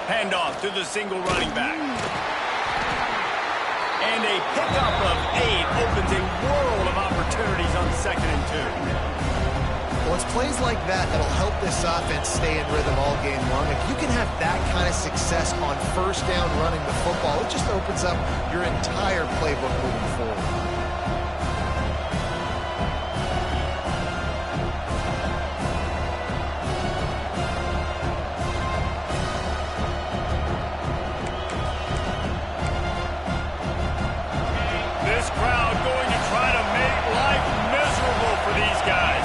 Handoff to the single running back. And a pickup of 8 opens a world of opportunities on 2nd and 2. Well, it's plays like that that'll help this offense stay in rhythm all game long. If you can have that kind of success on 1st down running the football, it just opens up your entire playbook moving forward. This crowd going to try to make life miserable for these guys.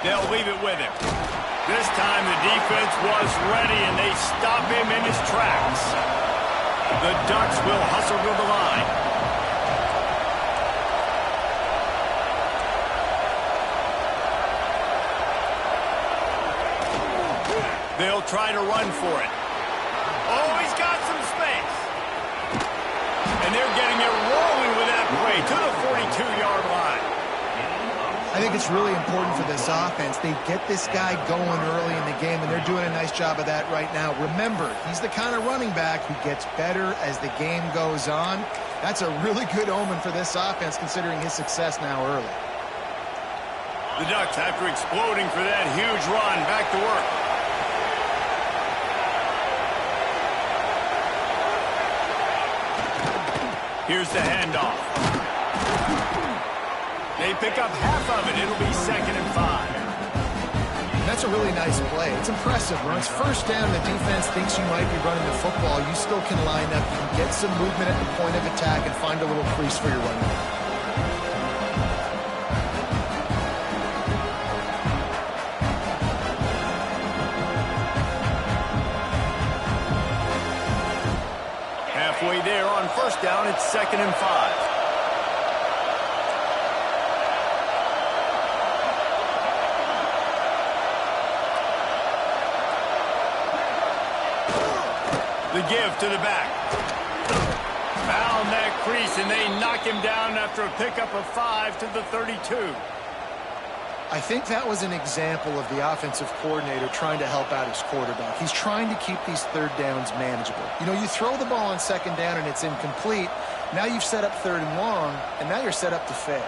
They'll leave it with him. This time the defense was ready and they stop him in his tracks. The Ducks will hustle to the line. They'll try to run for it. Oh, he's got some space. And they're getting it rolling with that play to the 42-yard line. I think it's really important for this offense. They get this guy going early in the game, and they're doing a nice job of that right now. Remember, he's the kind of running back who gets better as the game goes on. That's a really good omen for this offense, considering his success now early. The Ducks, after exploding for that huge run, back to work. Here's the handoff. They pick up half of it. It'll be 2nd and 5. That's a really nice play. It's impressive. When it's 1st down, the defense thinks you might be running the football. You still can line up, you can get some movement at the point of attack, and find a little crease for your running back. Halfway there on 1st down, it's 2nd and 5. The give to the back. Found that crease, and they knock him down after a pickup of 5 to the 32. I think that was an example of the offensive coordinator trying to help out his quarterback. He's trying to keep these 3rd downs manageable. You know, you throw the ball on 2nd down and it's incomplete. Now you've set up 3rd and long, and now you're set up to fail.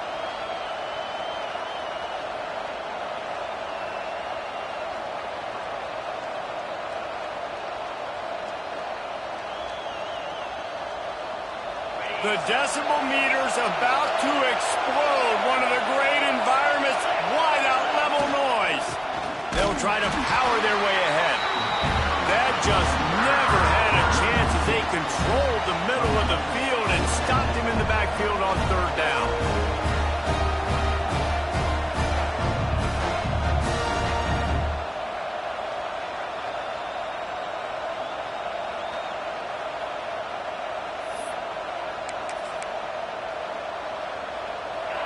The decibel meter's about to explode. One of the great environments, wide out level noise. They'll try to power their way ahead. That just never had a chance as they controlled the middle of the field and stopped him in the backfield on 3rd down.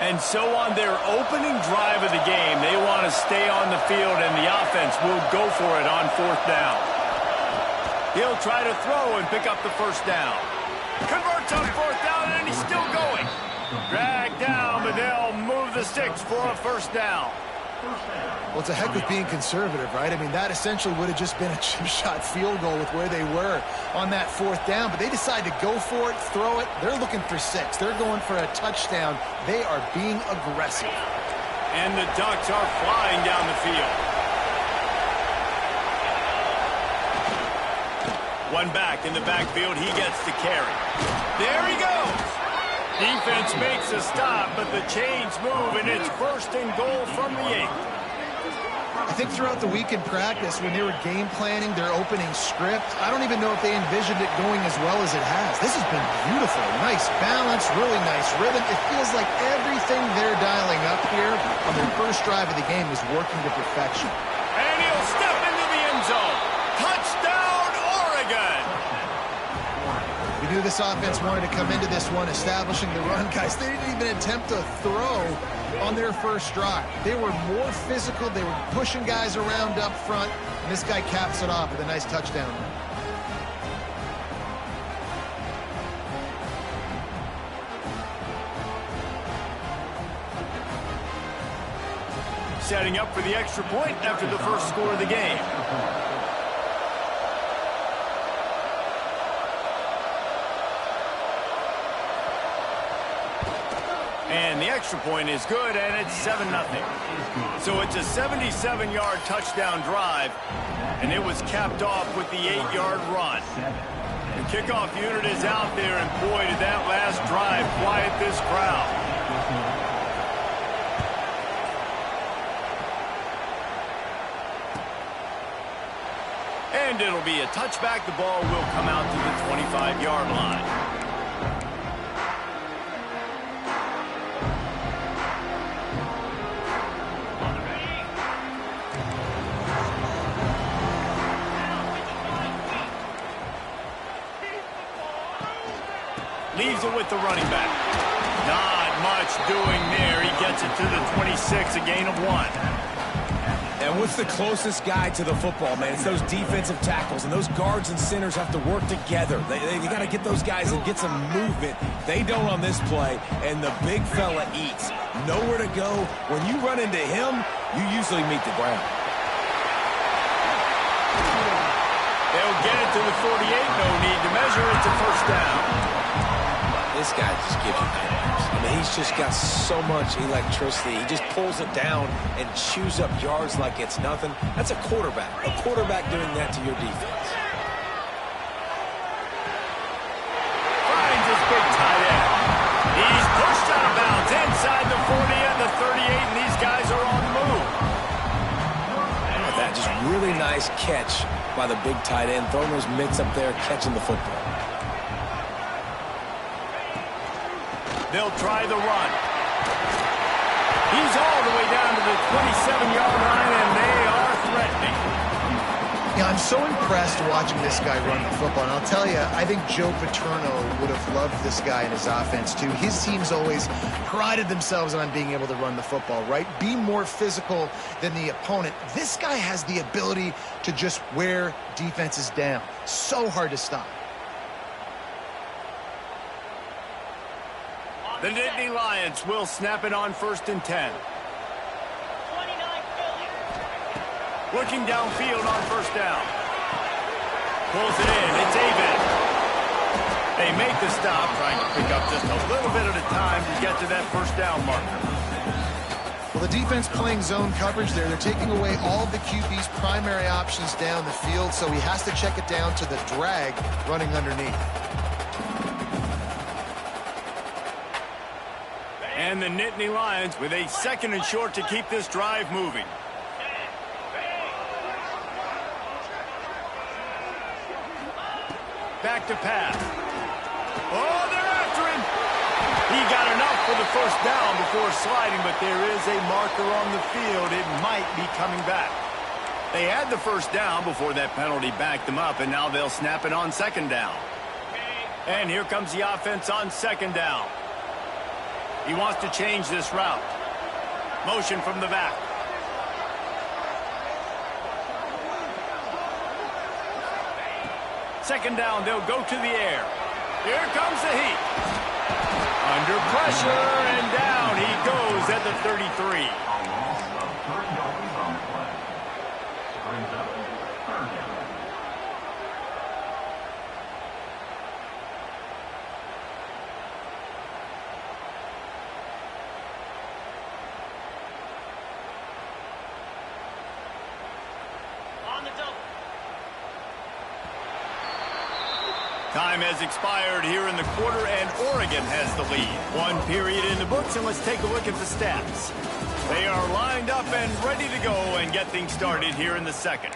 And so on their opening drive of the game, they want to stay on the field, and the offense will go for it on 4th down. He'll try to throw and pick up the 1st down. Converts on 4th down, and he's still going. Dragged down, but they'll move the sticks for a 1st down. Well, it's a heck of being conservative, right? I mean, that essentially would have just been a chip shot field goal with where they were on that 4th down. But they decide to go for it, throw it. They're looking for 6. They're going for a touchdown. They are being aggressive. And the Ducks are flying down the field. One back in the backfield. He gets the carry. There he goes. Defense makes a stop, but the chains move, and it's 1st and goal from the 8. I think throughout the week in practice, when they were game planning their opening script, I don't even know if they envisioned it going as well as it has. This has been beautiful. Nice balance, really nice rhythm. It feels like everything they're dialing up here on their 1st drive of the game is working to perfection. And he'll step into the end zone. Touchdown, Oregon! We knew this offense wanted to come into this one establishing the run, guys. They didn't even attempt to throw on their 1st drive. They were more physical. They were pushing guys around up front, and this guy caps it off with a nice touchdown. setting up for the extra point after the first score of the game. And the extra point is good, and it's 7-0. So it's a 77-yard touchdown drive, and it was capped off with the 8-yard run. The kickoff unit is out there, and boy, did that last drive quiet this crowd. And it'll be a touchback. The ball will come out to the 25-yard line. Leaves it with the running back. Not much doing there. He gets it to the 26, a gain of 1. And what's the closest guy to the football, man? It's those defensive tackles, and those guards and centers have to work together. They got to get those guys and get some movement. They don't on this play, and the big fella eats. Nowhere to go. When you run into him, you usually meet the ground. They'll get it to the 48. No need to measure. It's a first down. This guy just gives you nightmares. I mean, he's just got so much electricity. He just pulls it down and chews up yards like it's nothing. That's a quarterback. A quarterback doing that to your defense. Finds his big tight end. He's pushed out of bounds inside the 40 and the 38, and these guys are on the move. That just really nice catch by the big tight end, throwing those mitts up there, catching the football. They'll try the run. He's all the way down to the 27-yard line, and they are threatening. Yeah, I'm so impressed watching this guy run the football. And I'll tell you, I think Joe Paterno would have loved this guy in his offense, too. His teams always prided themselves on being able to run the football, right? Be more physical than the opponent. This guy has the ability to just wear defenses down. So hard to stop. The Nittany Lions will snap it on 1st and 10. Looking downfield on 1st down. Pulls it in. It's Avent. They make the stop, trying to pick up just a little bit at a time to get to that 1st down marker. Well, the defense playing zone coverage there. They're taking away all of the QB's primary options down the field, so he has to check it down to the drag running underneath. And the Nittany Lions with a 2nd and short to keep this drive moving. Back to pass. Oh, they're after him. He got enough for the 1st down before sliding, but there is a marker on the field. It might be coming back. They had the 1st down before that penalty backed them up, and now they'll snap it on 2nd down. And here comes the offense on 2nd down. He wants to change this route. Motion from the back. Second down, they'll go to the air. Here comes the heat. Under pressure, and down he goes at the 33. Time has expired here in the quarter, and Oregon has the lead. 1 period in the books, and let's take a look at the stats. They are lined up and ready to go and get things started here in the 2nd.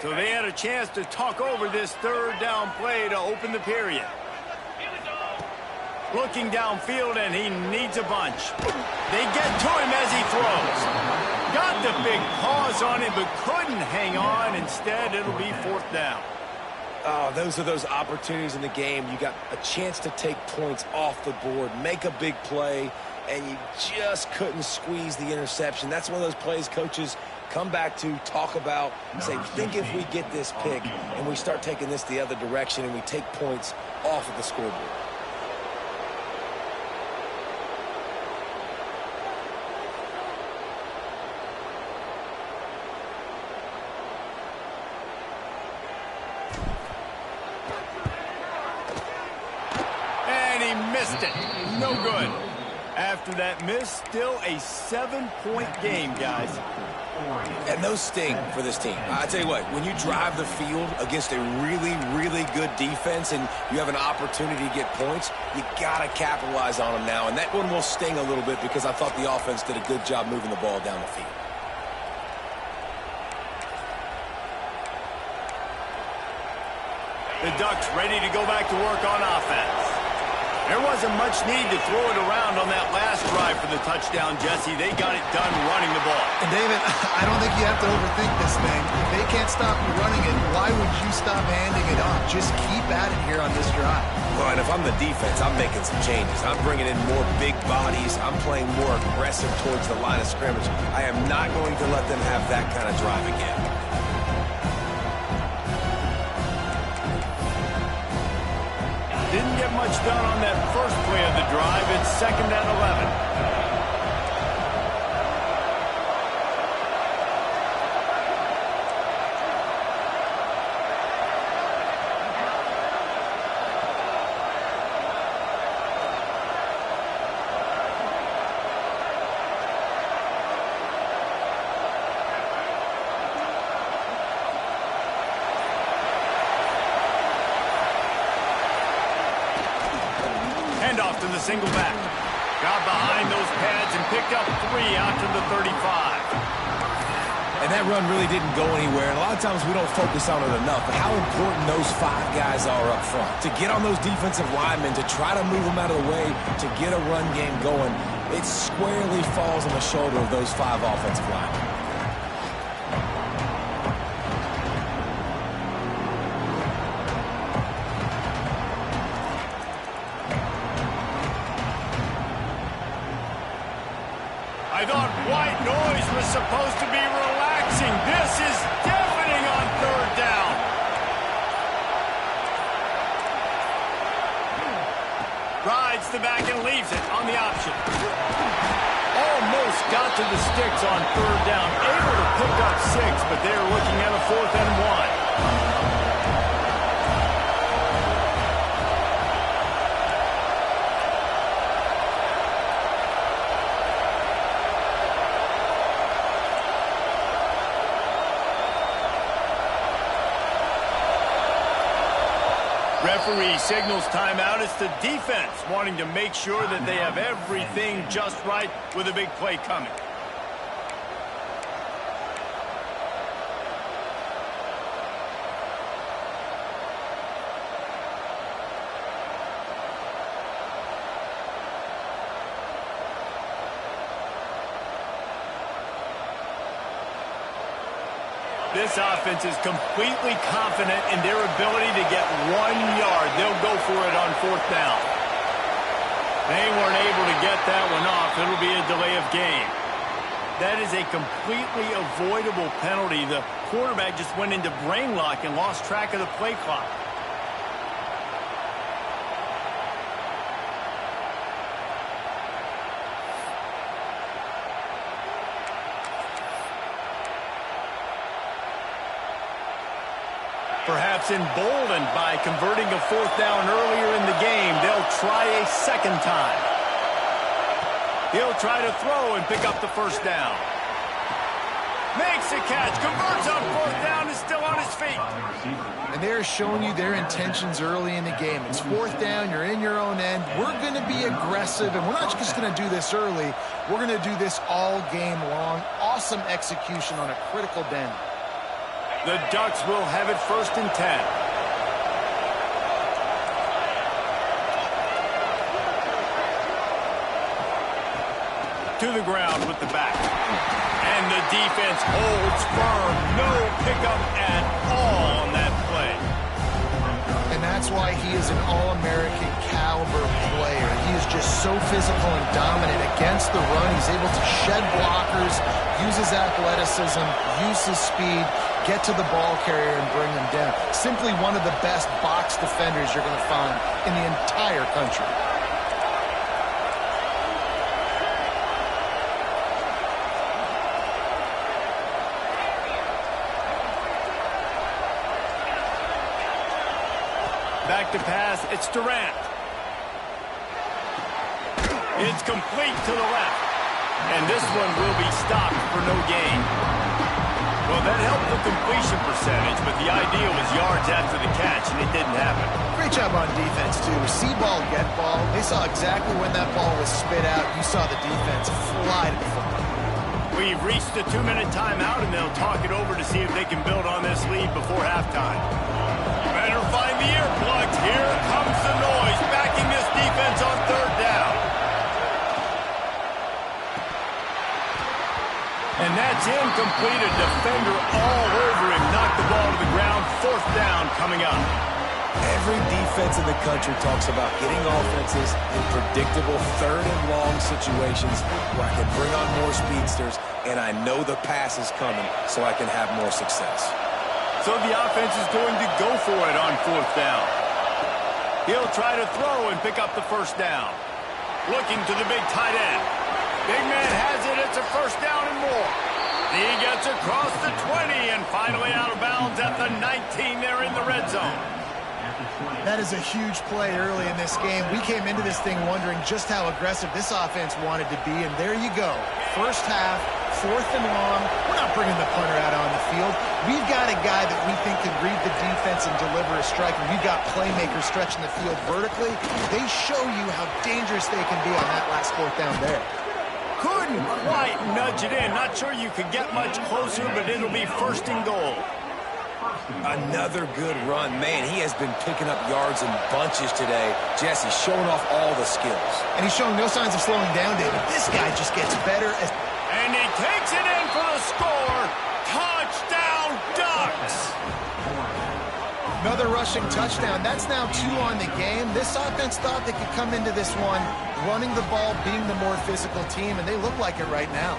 So they had a chance to talk over this 3rd down play to open the period. Looking downfield, and he needs a bunch. They get to him as he throws. Got the big paws on him, but couldn't hang on. Instead, it'll be 4th down. Oh, those are those opportunities in the game. You got a chance to take points off the board, make a big play, and you just couldn't squeeze the interception. That's one of those plays coaches come back to, talk about, say, think if we get this pick and we start taking this the other direction and we take points off of the scoreboard. And he missed it. No good. After that miss, still a 7-point game, guys. And those sting for this team. I tell you what, when you drive the field against a really, really good defense and you have an opportunity to get points, you got to capitalize on them now. And that one will sting a little bit because I thought the offense did a good job moving the ball down the field. The Ducks ready to go back to work on offense. There wasn't much need to throw it around on that last drive for the touchdown, Jesse. They got it done running the ball. And David, I don't think you have to overthink this thing. If they can't stop you running it, why would you stop handing it off? Just keep at it here on this drive. Well, and if I'm the defense, I'm making some changes. I'm bringing in more big bodies. I'm playing more aggressive towards the line of scrimmage. I am not going to let them have that kind of drive again. Didn't get much done on that first play of the drive. It's 2nd and 11. Handoff to the single back. Got behind those pads and picked up 3 out to the 35. And that run really didn't go anywhere. And a lot of times we don't focus on it enough. But how important those 5 guys are up front. To get on those defensive linemen, to try to move them out of the way, to get a run game going, it squarely falls on the shoulder of those 5 offensive linemen. I thought white noise was supposed to be relaxing. This is deafening on 3rd down. Rides the back and leaves it on the option. Almost got to the sticks on 3rd down. Able to pick up 6, but they're looking at a 4th and 1. Referee signals timeout. It's the defense wanting to make sure that they have everything just right with a big play coming. This offense is completely confident in their ability to get 1 yard. They'll go for it on 4th down. They weren't able to get that one off. It'll be a delay of game. That is a completely avoidable penalty. The quarterback just went into brain lock and lost track of the play clock. Perhaps emboldened by converting a 4th down earlier in the game, they'll try a 2nd time. He'll try to throw and pick up the 1st down. Makes a catch, converts on 4th down, is still on his feet. And they're showing you their intentions early in the game. It's 4th down, you're in your own end. We're going to be aggressive, and we're not just going to do this early. We're going to do this all game long. Awesome execution on a critical bend. The Ducks will have it 1st and 10. To the ground with the back. And the defense holds firm. No pickup at all on that play. And that's That's why he is an All-American caliber player. He is just so physical and dominant against the run. He's able to shed blockers, use his athleticism, use his speed, get to the ball carrier and bring him down. Simply one of the best box defenders you're going to find in the entire country. Back to pass, it's Durant. It's complete to the left. And this one will be stopped for no gain. Well, that helped the completion percentage, but the idea was yards after the catch, and it didn't happen. Great job on defense, too. See ball, get ball. They saw exactly when that ball was spit out. You saw the defense fly to the football. We've reached the 2-minute timeout, and they'll talk it over to see if they can build on this lead before halftime. Better find the earplugs. Here comes the noise, backing this defense on third down. And that's incomplete. A defender all over him. Knocked the ball to the ground. Fourth down coming up. Every defense in the country talks about getting offenses in predictable third and long situations where I can bring on more speedsters and I know the pass is coming so I can have more success. So the offense is going to go for it on fourth down. He'll try to throw and pick up the first down. Looking to the big tight end. Big man has it. It's a first down and more. He gets across the 20 and finally out of bounds at the 19 there in the red zone. That is a huge play early in this game. We came into this thing wondering just how aggressive this offense wanted to be, and there you go. First half, fourth and long. We're not bringing the punter out on the field. We've got a guy that we think can read the defense and deliver a strike, and we've got playmakers stretching the field vertically. They show you how dangerous they can be on that last fourth down there. Couldn't quite nudge it in. Not sure you could get much closer, but it'll be first and goal. Another good run. Man, he has been picking up yards in bunches today. Jesse showing off all the skills. And he's showing no signs of slowing down, David. This guy just gets better. And he takes it in for the score. Touchdown, Ducks! Another rushing touchdown. That's now 2 on the game. This offense thought they could come into this one running the ball, being the more physical team, and they look like it right now.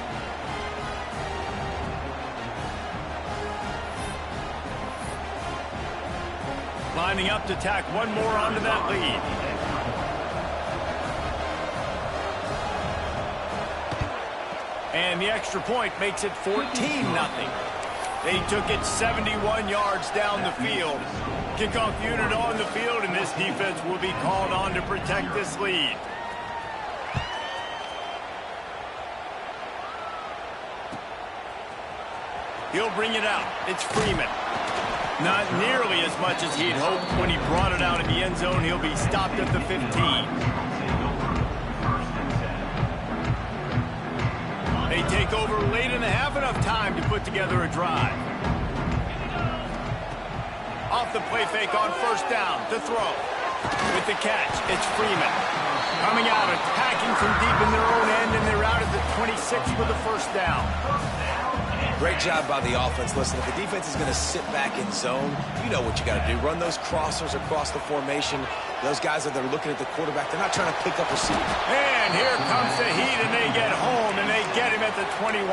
Lining up to tack one more onto that lead. And the extra point makes it 14-0. They took it 71 yards down the field. Kickoff unit on the field, and this defense will be called on to protect this lead. He'll bring it out. It's Freeman. Not nearly as much as he'd hoped when he brought it out in the end zone. He'll be stopped at the 15. They take over late in the half, enough time to put together a drive. Off the play fake on first down, to throw. With the catch, it's Freeman. Coming out, attacking from deep in their own end, and they're out at the 26 for the first down. Great job by the offense. Listen, if the defense is going to sit back in zone, you know what you got to do. Run those crossers across the formation. Those guys that are looking at the quarterback, they're not trying to pick up receiver. And here comes the heat, and they get home, and they get him at the 21.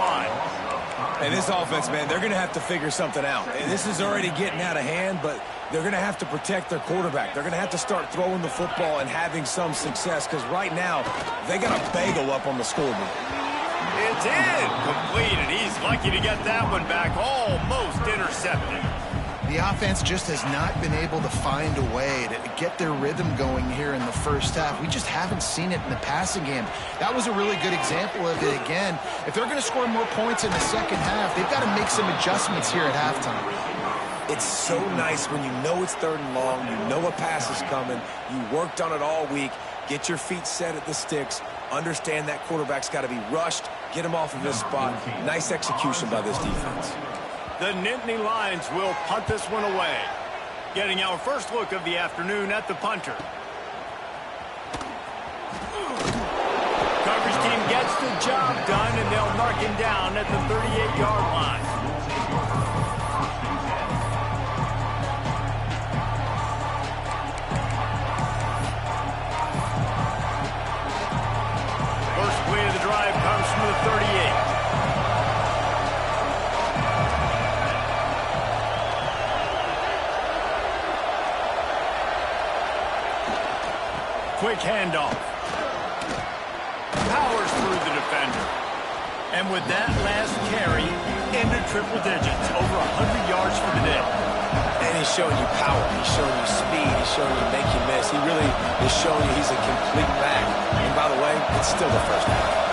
And this offense, man, they're going to have to figure something out. And this is already getting out of hand, but they're going to have to protect their quarterback. They're going to have to start throwing the football and having some success, because right now, they got a bagel up on the scoreboard. It's incomplete, and he's lucky to get that one back, almost intercepted. The offense just has not been able to find a way to get their rhythm going here in the first half. We just haven't seen it in the passing game. That was a really good example of it again. If they're going to score more points in the second half, they've got to make some adjustments here at halftime. It's so nice when you know it's third and long, you know a pass is coming, you worked on it all week, get your feet set at the sticks, understand that quarterback's got to be rushed, get him off of this spot. Nice execution by this defense. The Nittany Lions will punt this one away. Getting our first look of the afternoon at the punter. Coverage team gets the job done, and they'll mark him down at the 38-yard line. drive comes from the 38. Quick handoff. Powers through the defender. And with that last carry, into triple digits, over 100 yards for the day. And he's showing you power. He's showing you speed. He's showing you make you miss. He really is showing you he's a complete back. And by the way, it's still the first half.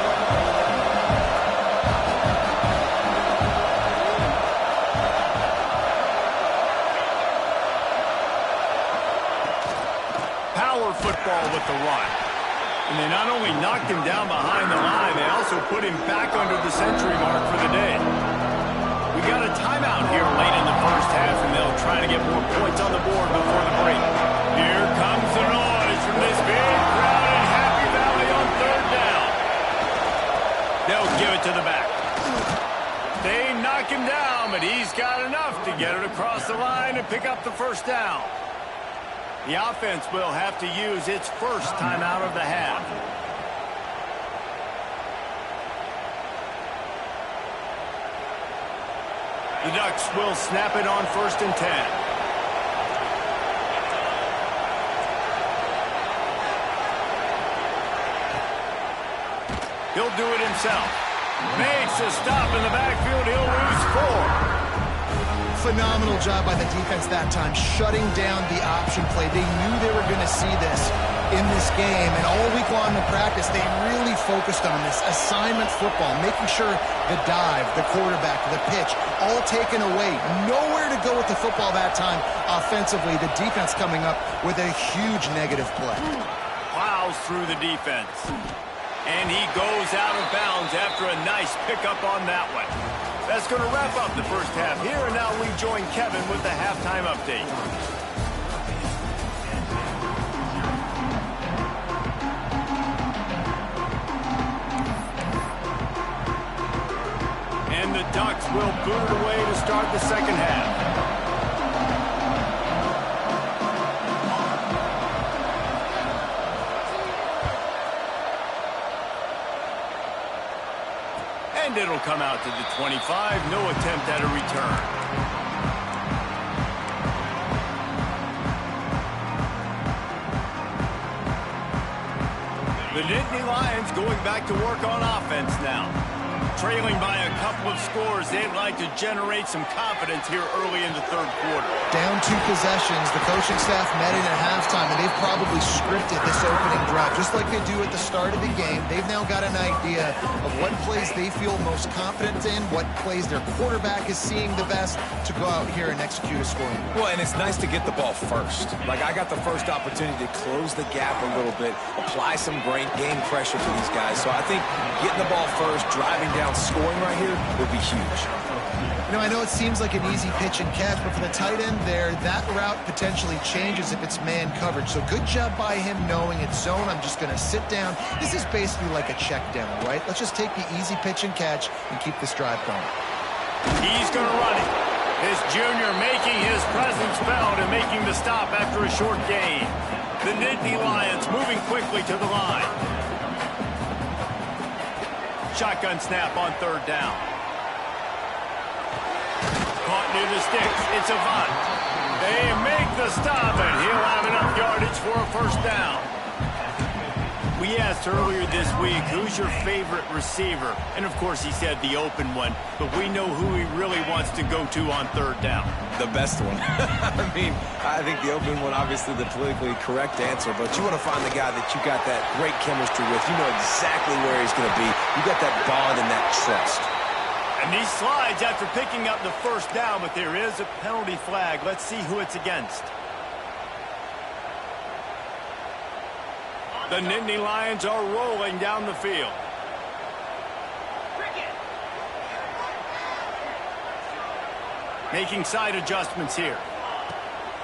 Football with the run. And they not only knocked him down behind the line, they also put him back under the century mark for the day. We got a timeout here late in the first half, and they'll try to get more points on the board before the break. Here comes the noise from this big crowd in Happy Valley on third down. They'll give it to the back. They knock him down, but he's got enough to get it across the line and pick up the first down. The offense will have to use its first timeout of the half. The Ducks will snap it on 1st and 10. He'll do it himself. Makes a stop in the backfield. He'll lose 4. Phenomenal job by the defense that time, shutting down the option play. They knew they were going to see this in this game, and all week long in practice, they really focused on this assignment football, making sure the dive, the quarterback, the pitch, all taken away. Nowhere to go with the football that time offensively. The defense coming up with a huge negative play. Plows through the defense. And he goes out of bounds after a nice pickup on that one. That's going to wrap up the first half here, and now we join Kevin with the halftime update. And the Ducks will boot it away to start the second half. And it'll come out to the 25. No attempt at a return. The Nittany Lions going back to work on offense now. Trailing by a couple of scores, they'd like to generate some confidence here early in the third quarter. Down 2 possessions, the coaching staff met in at halftime, and they've probably scripted this opening drive. Just like they do at the start of the game, they've now got an idea of what plays they feel most confident in, what plays their quarterback is seeing the best to go out here and execute a scoring. Well, and it's nice to get the ball first. Like, I got the first opportunity to close the gap a little bit, apply some great game pressure to these guys. So I think getting the ball first, driving down, scoring right here would be huge. You know, I know it seems like an easy pitch and catch, but for the tight end there, that route potentially changes if it's man coverage. So good job by him knowing it's zone. I'm just going to sit down. This is basically like a check down, right? Let's just take the easy pitch and catch and keep this drive going. He's going to run it. This junior making his presence felt and making the stop after a short gain. The Nittany Lions moving quickly to the line. Shotgun snap on third down. Caught near the sticks. It's Avant. They make the stop, and he'll have enough yardage for a first down. We asked earlier this week, who's your favorite receiver? And, of course, he said the open one. But we know who he really wants to go to on third down. The best one. I mean, I think the open one, obviously the politically correct answer, but you want to find the guy that you got that great chemistry with. You know exactly where he's going to be. You got that bond and that trust. And he slides after picking up the first down, but there is a penalty flag. Let's see who it's against. The Nittany Lions are rolling down the field. Making side adjustments here.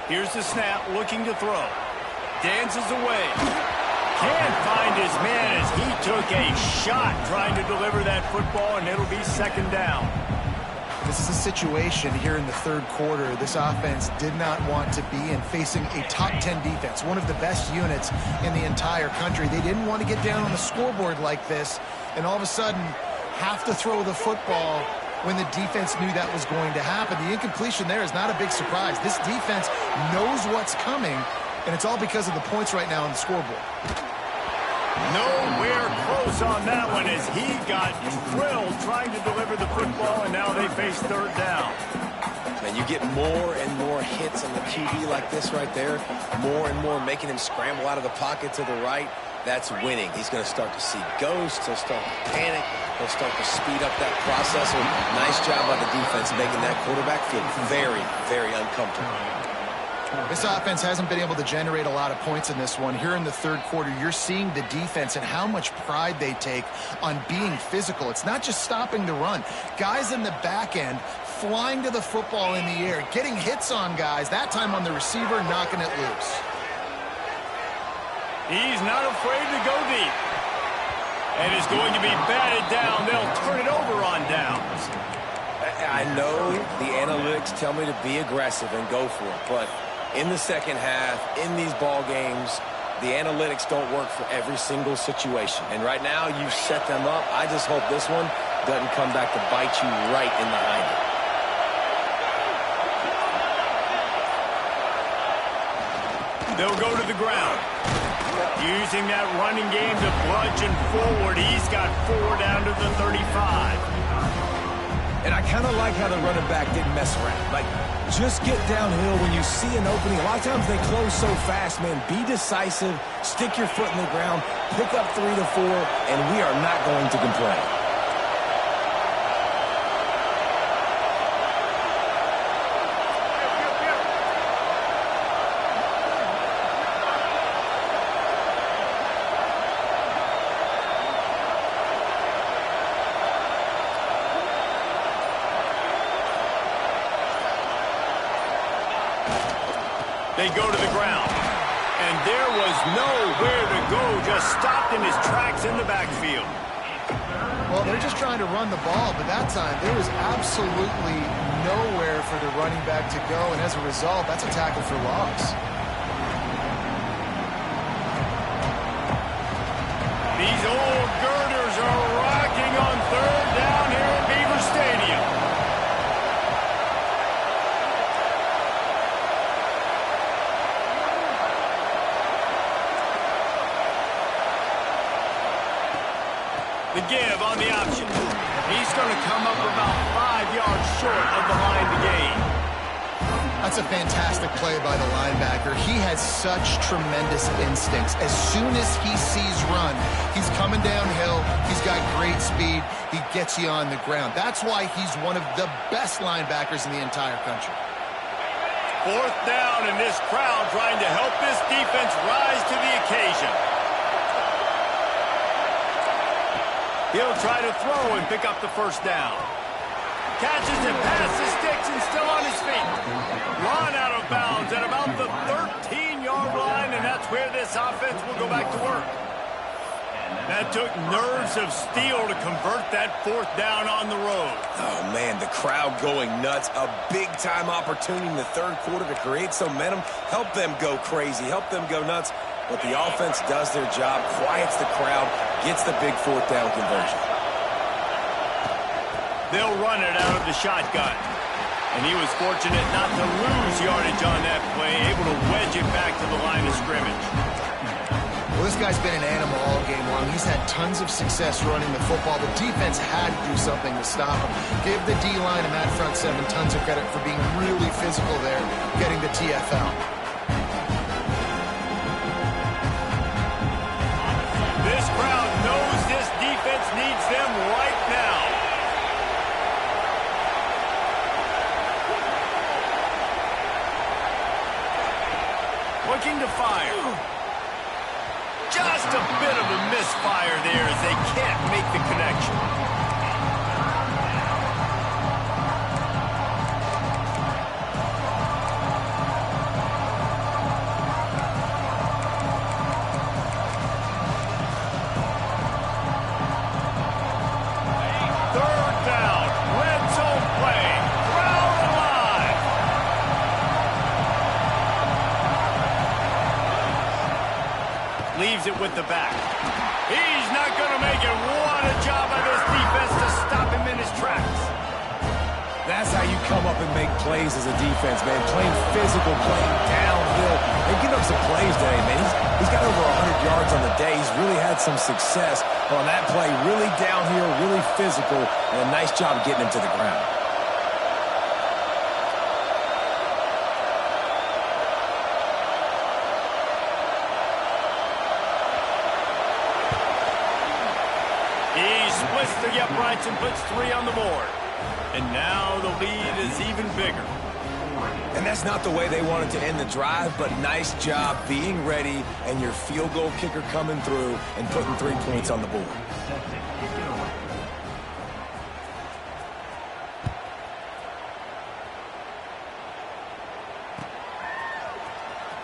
Here's the snap, looking to throw. Dances away. Can't find his man as he took a shot trying to deliver that football, and it'll be second down. This is a situation here in the third quarter this offense did not want to be in, facing a top 10 defense, one of the best units in the entire country. They didn't want to get down on the scoreboard like this, and all of a sudden have to throw the football when the defense knew that was going to happen. The incompletion there is not a big surprise. This defense knows what's coming, and it's all because of the points right now on the scoreboard. Nowhere close on that one as he got drilled trying to deliver the football, and now they face third down. Man, you get more and more hits on the QB like this right there, more and more making him scramble out of the pocket to the right. That's winning. He's going to start to see ghosts. He'll start to panic. He'll start to speed up that process. Nice job by the defense making that quarterback feel very, very uncomfortable. This offense hasn't been able to generate a lot of points in this one. Here in the third quarter, you're seeing the defense and how much pride they take on being physical. It's not just stopping the run. Guys in the back end flying to the football in the air, getting hits on guys, that time on the receiver, knocking it loose. He's not afraid to go deep. And is going to be batted down. They'll turn it over on downs. I know the analytics tell me to be aggressive and go for it, but in the second half, in these ball games, the analytics don't work for every single situation. And right now, you've set them up. I just hope this one doesn't come back to bite you right in the hind. They'll go to the ground. Using that running game to bludgeon forward. He's got 4 down to the 35. And I kind of like how the running back didn't mess around. Like, just get downhill when you see an opening. A lot of times they close so fast, man. Be decisive, stick your foot in the ground, pick up 3 to 4, and we are not going to complain. They go to the ground. And there was nowhere to go, just stopped in his tracks in the backfield. Well, they're just trying to run the ball, but that time there was absolutely nowhere for the running back to go, and as a result, that's a tackle for loss. These old girders are rocking on third down here at Beaver Stadium. The give on the option. He's going to come up about 5 yards short of the line to gain. That's a fantastic play by the linebacker. He has such tremendous instincts. As soon as he sees run, he's coming downhill. He's got great speed. He gets you on the ground. That's why he's one of the best linebackers in the entire country. 4th down, and this crowd trying to help this defense rise to the occasion. He'll try to throw and pick up the first down. Catches it past the sticks and still on his feet. Run out of bounds at about the 13-yard line, and that's where this offense will go back to work. That took nerves of steel to convert that 4th down on the road. Oh, man, the crowd going nuts. A big-time opportunity in the third quarter to create some momentum. Help them go crazy. Help them go nuts. But the offense does their job, quiets the crowd, gets the big 4th down conversion. They'll run it out of the shotgun. And he was fortunate not to lose yardage on that play, able to wedge it back to the line of scrimmage. Well, this guy's been an animal all game long. He's had tons of success running the football. The defense had to do something to stop him. Give the D-line and that front 7 tons of credit for being really physical there, getting the TFL. This crowd knows this defense needs them right now. Looking to fire. Just a bit of a misfire there as they can't make the connection. Third down, red zone play, crowd alive. Leaves it with the back. He's not going to make it. What a come up and make plays as a defense, man. Playing physical, playing downhill, and getting up some plays today, man. He's got over 100 yards on the day. He's really had some success on that play. Really downhill, really physical, and a nice job getting him to the ground. Splits the uprights and puts 3 on the board. And now the lead is even bigger. And that's not the way they wanted to end the drive, but nice job being ready and your field goal kicker coming through and putting 3 points on the board.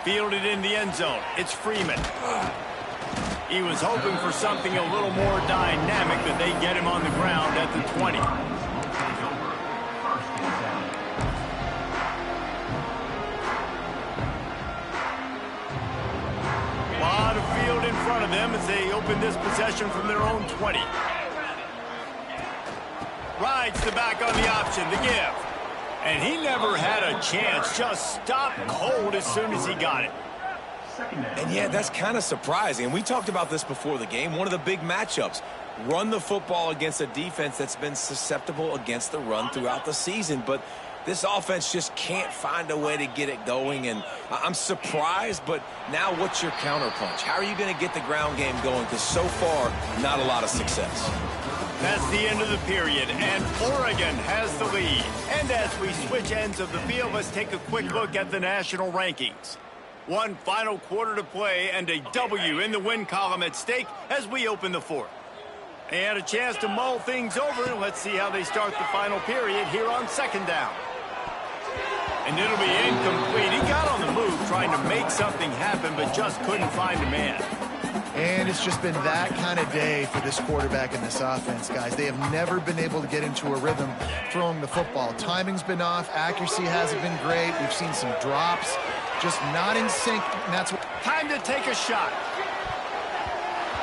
Fielded in the end zone. It's Freeman. He was hoping for something a little more dynamic, but they get him on the ground at the 20. A lot of field in front of them as they open this possession from their own 20. Rides the back on the option, the give. And he never had a chance, just stopped cold as soon as he got it. And yeah, that's kind of surprising. And we talked about this before the game. One of the big matchups. Run the football against a defense that's been susceptible against the run throughout the season. But this offense just can't find a way to get it going. And I'm surprised, but now what's your counterpunch? How are you going to get the ground game going? Because so far, not a lot of success. That's the end of the period, and Oregon has the lead. And as we switch ends of the field, let's take a quick look at the national rankings. One final quarter to play and a W in the win column at stake as we open the fourth. They had a chance to mull things over. Let's see how they start the final period here on second down. And it'll be incomplete. He got on the move trying to make something happen, but just couldn't find a man. And it's just been that kind of day for this quarterback and this offense, guys. They have never been able to get into a rhythm throwing the football. Timing's been off. Accuracy hasn't been great. We've seen some drops. Just not in sync. And that's what... Time to take a shot.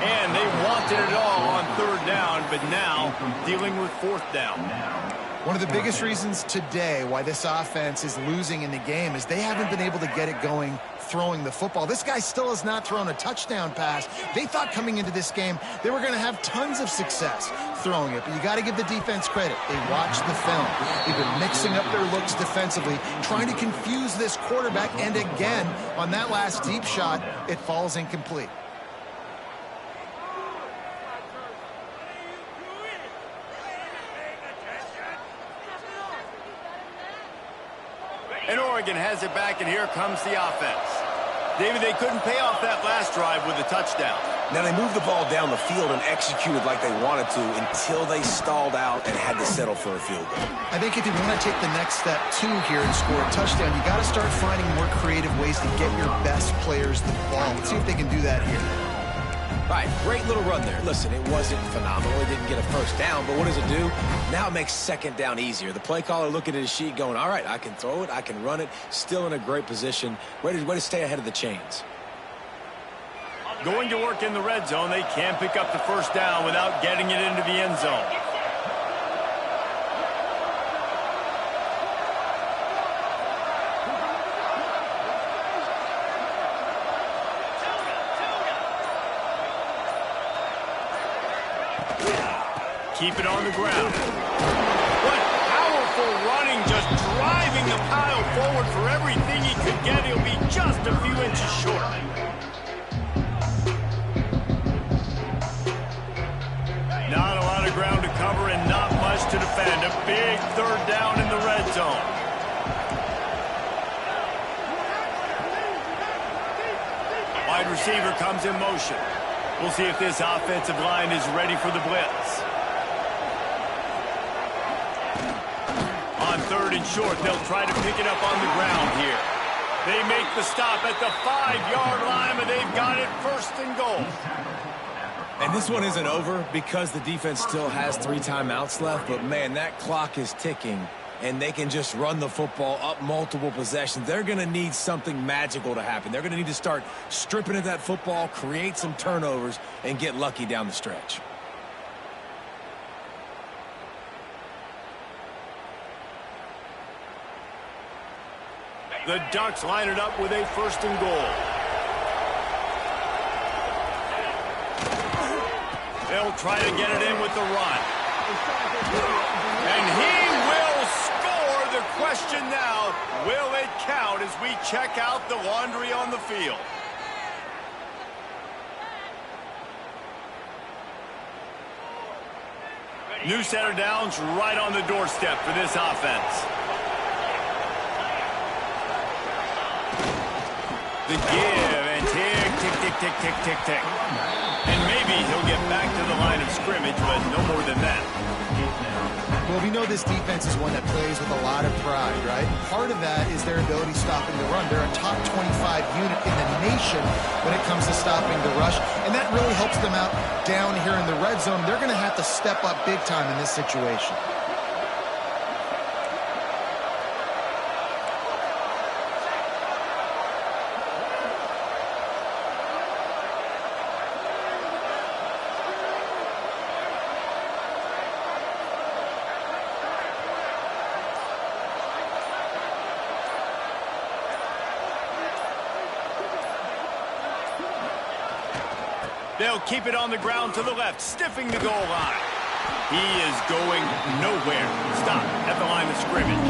And they wanted it all on third down, but now dealing with fourth down. One of the biggest reasons today why this offense is losing in the game is they haven't been able to get it going throwing the football. This guy still has not thrown a touchdown pass. They thought coming into this game they were going to have tons of success throwing it, but you got to give the defense credit. They watched the film. They've been mixing up their looks defensively, trying to confuse this quarterback, and again, on that last deep shot, it falls incomplete. And Oregon has it back, and here comes the offense. David, they couldn't pay off that last drive with a touchdown. Now, they moved the ball down the field and executed like they wanted to until they stalled out and had to settle for a field goal. I think if you want to take the next step, too, here and score a touchdown, you got to start finding more creative ways to get your best players the ball. Let's see if they can do that here. Right, great little run there. Listen, it wasn't phenomenal. It didn't get a first down, but what does it do? Now it makes second down easier. The play caller looking at his sheet going, all right, I can throw it, I can run it, still in a great position. Way to stay ahead of the chains. Going to work in the red zone, they can't pick up the first down without getting it into the end zone. Keep it on the ground. What powerful running, just driving the pile forward for everything he could get. He'll be just a few inches short. Not a lot of ground to cover and not much to defend. A big third down in the red zone. Wide receiver comes in motion. We'll see if this offensive line is ready for the blitz. On third and short, they'll try to pick it up on the ground here. They make the stop at the 5-yard line, but they've got it first and goal. And this one isn't over because the defense still has 3 timeouts left, but man, that clock is ticking, and they can just run the football up multiple possessions. They're going to need something magical to happen. They're going to need to start stripping at that football, create some turnovers, and get lucky down the stretch. The Ducks line it up with a 1st and goal. They'll try to get it in with the run. And he will score. The question now, will it count as we check out the laundry on the field? New center downs right on the doorstep for this offense. The give and tick, tick, tick, tick, tick, tick, tick. And maybe he'll get back to the line of scrimmage, but no more than that. Well, we know this defense is one that plays with a lot of pride, right? Part of that is their ability stopping the run. They're a top 25 unit in the nation when it comes to stopping the rush, and that really helps them out down here in the red zone. They're going to have to step up big time in this situation. They'll keep it on the ground to the left, stiffing the goal line. He is going nowhere. Stop at the line of scrimmage.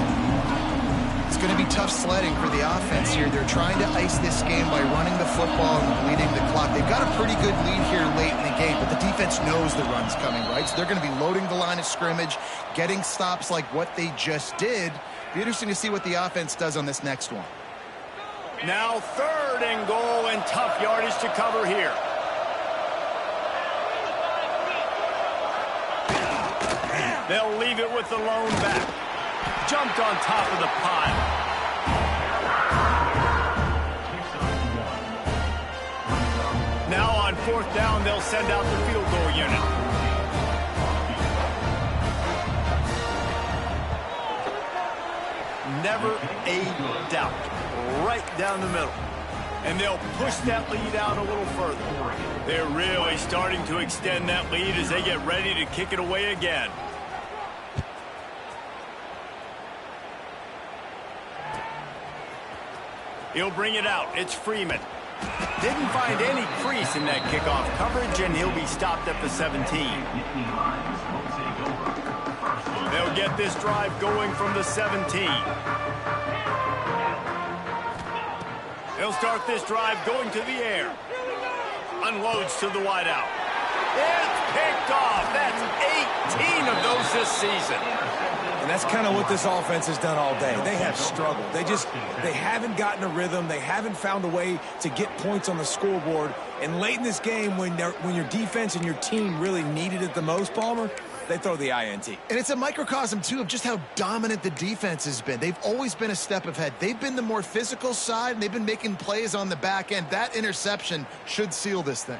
It's going to be tough sledding for the offense here. They're trying to ice this game by running the football and bleeding the clock. They've got a pretty good lead here late in the game, but the defense knows the run's coming, right? So they're going to be loading the line of scrimmage, getting stops like what they just did. Be interesting to see what the offense does on this next one. Now 3rd and goal, and tough yardage to cover here. They'll leave it with the lone back. Jumped on top of the pile. Now on 4th down, they'll send out the field goal unit. Never a doubt. Right down the middle. And they'll push that lead out a little further. They're really starting to extend that lead as they get ready to kick it away again. He'll bring it out. It's Freeman. Didn't find any crease in that kickoff coverage, and he'll be stopped at the 17. They'll get this drive going from the 17. They'll start this drive going to the air. Unloads to the wideout. It's picked off. That's 18 of those this season. And that's kind of what this offense has done all day. They have struggled. They haven't gotten a rhythm. They haven't found a way to get points on the scoreboard. And late in this game, when your defense and your team really needed it the most, Palmer, they throw the INT. And it's a microcosm, too, of just how dominant the defense has been. They've always been a step ahead. They've been the more physical side, and they've been making plays on the back end. That interception should seal this thing.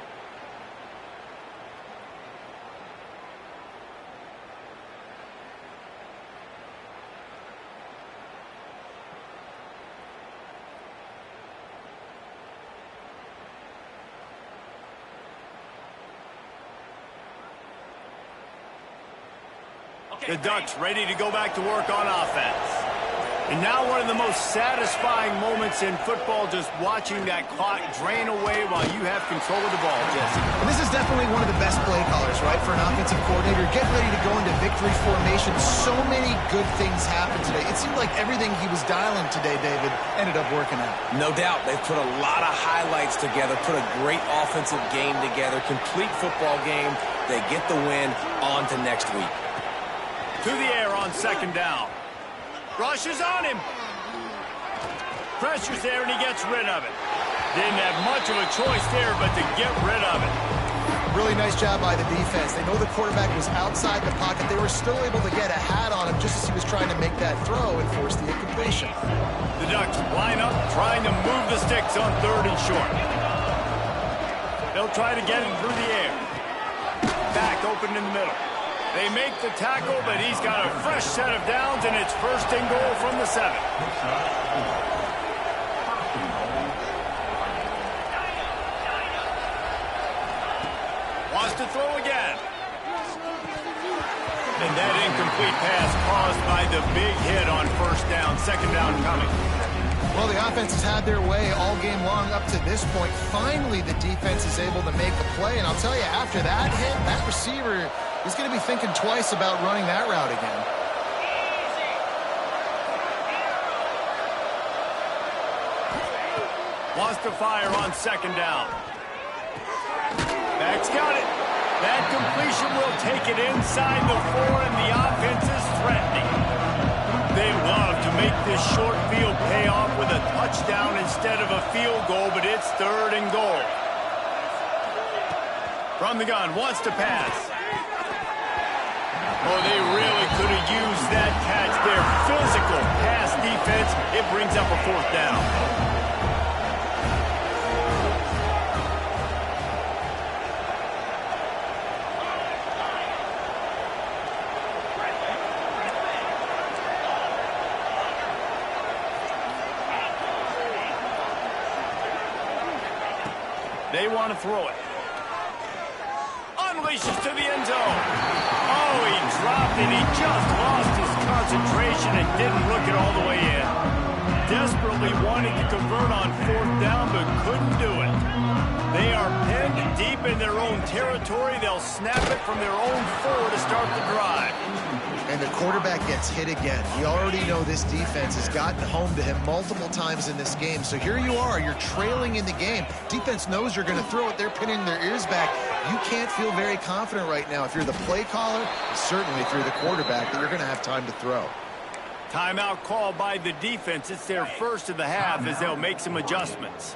The Ducks ready to go back to work on offense. And now one of the most satisfying moments in football, just watching that clock drain away while you have control of the ball, Jesse. And this is definitely one of the best play callers, right, for an offensive coordinator. Getting ready to go into victory formation. So many good things happened today. It seemed like everything he was dialing today, David, ended up working out. No doubt. They've put a lot of highlights together, put a great offensive game together, complete football game. They get the win. On to next week. To the air on 2nd down. Rush is on him. Pressure's there, and he gets rid of it. Didn't have much of a choice there, but to get rid of it. Really nice job by the defense. They know the quarterback was outside the pocket. They were still able to get a hat on him just as he was trying to make that throw and force the incompletion. The Ducks line up, trying to move the sticks on 3rd and short. They'll try to get it through the air. Back open in the middle. They make the tackle, but he's got a fresh set of downs, and it's 1st and goal from the 7. Wants to throw again. And that incomplete pass caused by the big hit on 1st down. 2nd down coming. Well, the offense has had their way all game long up to this point. Finally, the defense is able to make a play. And I'll tell you, after that hit, that receiver is going to be thinking twice about running that route again. Wants to fire on second down. Back's got it. That completion will take it inside the 4, and the offense is threatening. They love to make this short field pay off with a touchdown instead of a field goal, but it's 3rd and goal. From the gun, wants to pass. Oh, they really could have used that catch there. Physical pass defense. It brings up a 4th down. They want to throw it. Unleashes to the end zone. Oh, he dropped it. He just lost his concentration and didn't look it all the way in. Desperately wanted to convert on 4th down, but couldn't do it. They are pinned deep in their own territory. They'll snap it from their own 4 to start the drive. And the quarterback gets hit again. You already know this defense has gotten home to him multiple times in this game. So here you are, you're trailing in the game. Defense knows you're going to throw it. They're pinning their ears back. You can't feel very confident right now if you're the play caller, certainly if you're the quarterback, that you're going to have time to throw. Timeout called by the defense. It's their first of the half as they'll make some adjustments.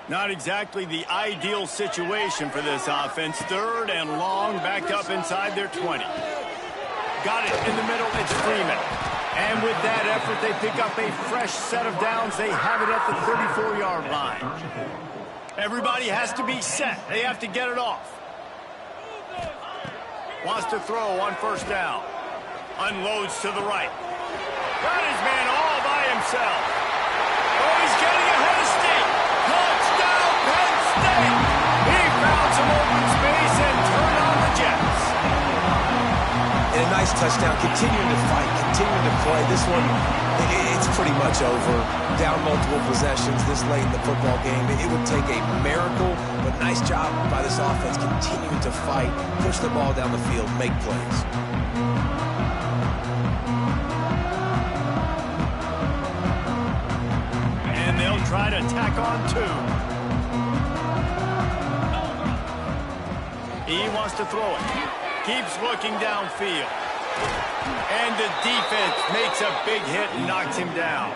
Not exactly the ideal situation for this offense. 3rd and long, backed up inside their 20. Got it in the middle, it's Freeman. And with that effort, they pick up a fresh set of downs. They have it at the 34-yard line. Everybody has to be set. They have to get it off. Wants to throw on 1st down. Unloads to the right. Got his man all by himself. Oh, he's getting ahead of State. Touchdown, Penn State. He found some open space and turned on the Jets. And a nice touchdown, continuing to fight, continuing to play. This one, it's pretty much over. Down multiple possessions this late in the football game. It would take a miracle, but nice job by this offense continuing to fight, push the ball down the field, make plays. And they'll try to tack on 2. He wants to throw it. Keeps looking downfield. And the defense makes a big hit and knocks him down.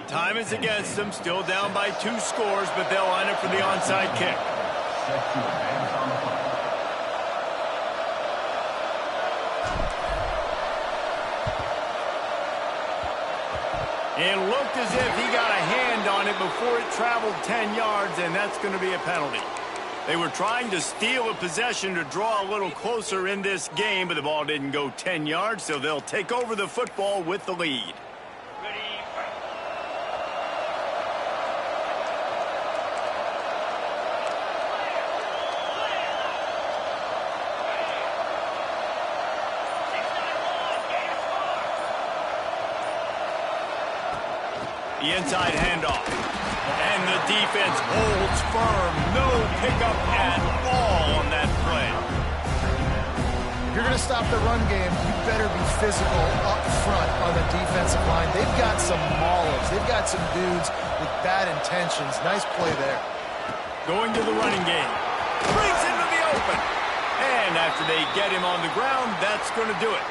Time is against them. Still down by 2 scores, but they'll line up for the onside kick. It looked as if he got a hand on it before it traveled 10 yards, and that's going to be a penalty. They were trying to steal a possession to draw a little closer in this game, but the ball didn't go 10 yards, so they'll take over the football with the lead. The inside handoff. And the defense holds firm. No pickup at all on that play. If you're going to stop the run game, you better be physical up front on the defensive line. They've got some maulers. They've got some dudes with bad intentions. Nice play there. Going to the running game. Brings into the open. And after they get him on the ground, that's going to do it.